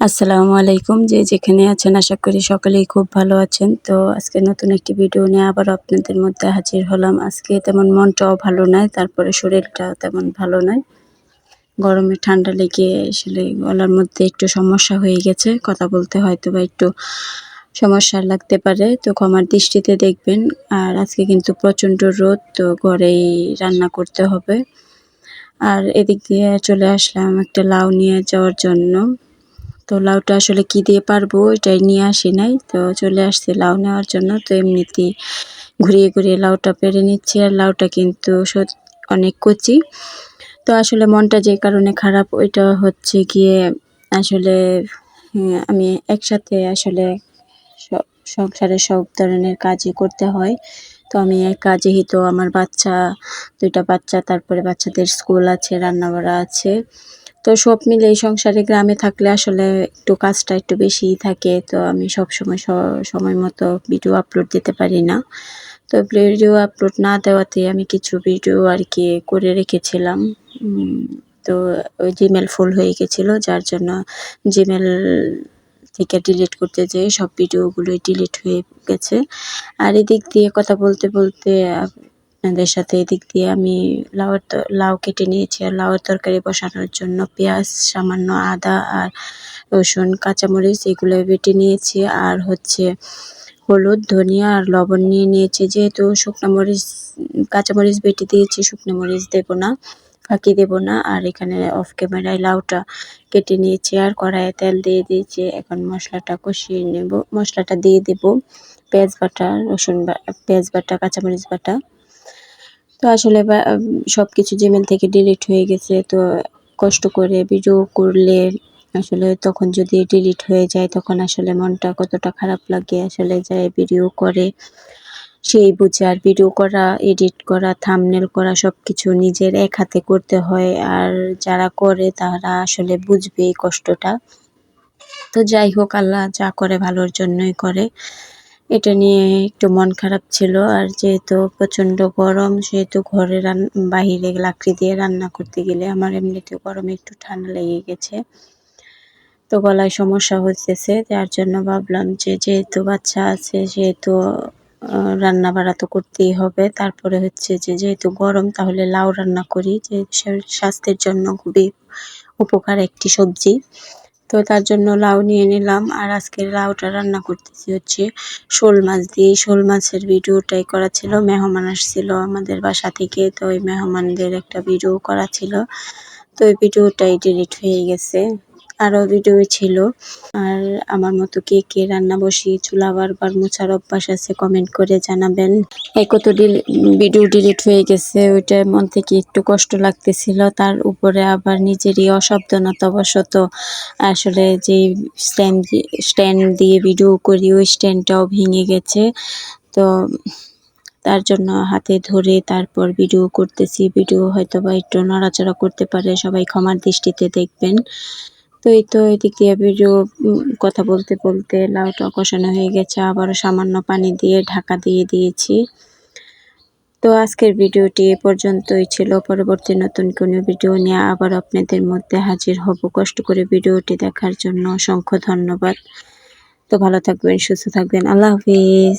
আসসালামু আলাইকুম। যে যেখানে আছেন আশা করি সকলেই খুব ভালো আছেন। তো আজকে নতুন একটি ভিডিও নিয়ে আবার আপনাদের মধ্যে হাজির হলাম। আজকে তেমন মনটাও ভালো নাই, তারপরে শরীরটাও তেমন ভালো নয়। গরমে ঠান্ডা লেগে আসলে গলার মধ্যে একটু সমস্যা হয়ে গেছে। কথা বলতে হয়তোবা একটু সমস্যা লাগতে পারে, তো ক্ষমার দৃষ্টিতে দেখবেন। আর আজকে কিন্তু প্রচণ্ড রোদ, তো ঘরেই রান্না করতে হবে। আর এদিক দিয়ে চলে আসলাম একটা লাউ নিয়ে যাওয়ার জন্য। তো লাউটা আসলে কি দিয়ে পারবো এটাই নিয়ে আসি নাই, তো চলে আসছি লাউ নেওয়ার জন্য। তো এমনিতেই ঘুরিয়ে ঘুরিয়ে লাউটা পেরে নিচ্ছি, আর লাউটা কিন্তু অনেক কচি। তো আসলে মনটা যে কারণে খারাপ ওইটা হচ্ছে গিয়ে আসলে আমি একসাথে আসলে সংসারের সব ধরনের কাজই করতে হয়। তো আমি একা, যেহেতু আমার বাচ্চা, 2টা বাচ্চা, তারপরে বাচ্চাদের স্কুল আছে, রান্নাবাড়া আছে। তো সব মিলে এই সংসারে গ্রামে থাকলে আসলে একটু কাজটা একটু বেশিই থাকে। তো আমি সবসময় সময় মতো ভিডিও আপলোড দিতে পারি না। তো ভিডিও আপলোড না দেওয়াতে আমি কিছু ভিডিও আর কি করে রেখেছিলাম। তো ওই জিমেল ফুল হয়ে গেছিলো, যার জন্য জিমেল থেকে ডিলিট করতে যেয়ে সব ভিডিওগুলোই ডিলিট হয়ে গেছে। আর এদিক দিয়ে কথা বলতে বলতে আপনাদের সাথে এদিক দিয়ে আমি লাউ কেটে নিয়েছি, আর লাউয়ের তরকারি বসানোর জন্য পেঁয়াজ, সামান্য আদা আর রসুন, কাঁচামরিচ এগুলো বেটে নিয়েছি। আর হচ্ছে হলুদ, ধনিয়া আর লবণ নিয়ে নিয়েছি। যেহেতু শুকনো মরিচ, কাঁচামরিচ বেটে দিয়েছি, শুকনো মরিচ দেবো না, ফাঁকি দেবো না। আর এখানে অফ ক্যামেরায় লাউটা কেটে নিয়েছি, আর কড়াইয়ে তেল দিয়ে দিয়েছি। এখন মশলাটা কষিয়ে নেব। মশলাটা দিয়ে দেব পেঁয়াজ বাটা, পেঁয়াজ বাটা, কাঁচামরিচ বাটা। তো আসলে সব কিছু জিমেল থেকে ডিলিট হয়ে গেছে। তো কষ্ট করে ভিডিও করলে আসলে তখন যদি ডিলিট হয়ে যায় তখন আসলে মনটা কতটা খারাপ লাগে। আসলে যারা ভিডিও করে সেই বুঝে। আর ভিডিও করা, এডিট করা, থাম্বনেল করা সবকিছু নিজের এক হাতে করতে হয়। আর যারা করে তারা আসলে বুঝবে এই কষ্টটা। তো যাই হোক, আল্লাহ যা করে ভালোর জন্যই করে। এটা নিয়ে একটু মন খারাপ ছিল। আর যেহেতু প্রচণ্ড গরম, সেহেতু ঘরে বাহিরে লাকড়ি দিয়ে রান্না করতে গেলে আমার এমনিতেও গরমে একটু ঠান্ডা লেগে গেছে, তো গলায় সমস্যা হইতেছে। যার জন্য ভাবলাম যে যেহেতু বাচ্চা আছে, সেহেতু রান্না বাড়া তো করতেই হবে। তারপরে হচ্ছে যে যেহেতু গরম, তাহলে লাউ রান্না করি, যে স্বাস্থ্যের জন্য খুবই উপকার একটি সবজি। তো তার জন্য লাউ নিয়ে নিলাম। আর আজকে লাউটা রান্না করতেছি হচ্ছে শোল মাছ দিয়ে। শোল মাছের ভিডিওটাই করা ছিল। মেহমান আসছিল আমাদের বাসা থেকে, তো ওই মেহমানদের একটা ভিডিও করা ছিল। তো ওই ভিডিওটাই ডিলিট হয়ে গেছে। আরও ভিডিও ছিল। আর আমার মতো কে কে রান্না বসিয়ে চুলা বারবার মোছার অভ্যাস আছে কমেন্ট করে জানাবেন। কত ভিডিও ডিলিট হয়ে গেছে, ওইটার মন থেকে একটু কষ্ট লাগতেছিল। তার উপরে আবার নিজেরই অসাবধানতাবশত আসলে যে স্ট্যান্ড দিয়ে ভিডিও করি, ওই স্ট্যান্ডটাও ভেঙে গেছে। তো তার জন্য হাতে ধরে তারপর ভিডিও করতেছি। ভিডিও হয়তোবা একটু নড়াচড়া করতে পারে, সবাই ক্ষমার দৃষ্টিতে দেখবেন। তো এই তো এদিক দিয়ে ভিডিও কথা বলতে বলতে লাউটা কষানো হয়ে গেছে। আবারও সামান্য পানি দিয়ে ঢাকা দিয়ে দিয়েছি। তো আজকের ভিডিওটি এ পর্যন্তই ছিল। পরবর্তী নতুন কোনো ভিডিও নিয়ে আবার আপনাদের মধ্যে হাজির হব। কষ্ট করে ভিডিওটি দেখার জন্য অসংখ্য ধন্যবাদ। তো ভালো থাকবেন, সুস্থ থাকবেন। আল্লাহ হাফিজ।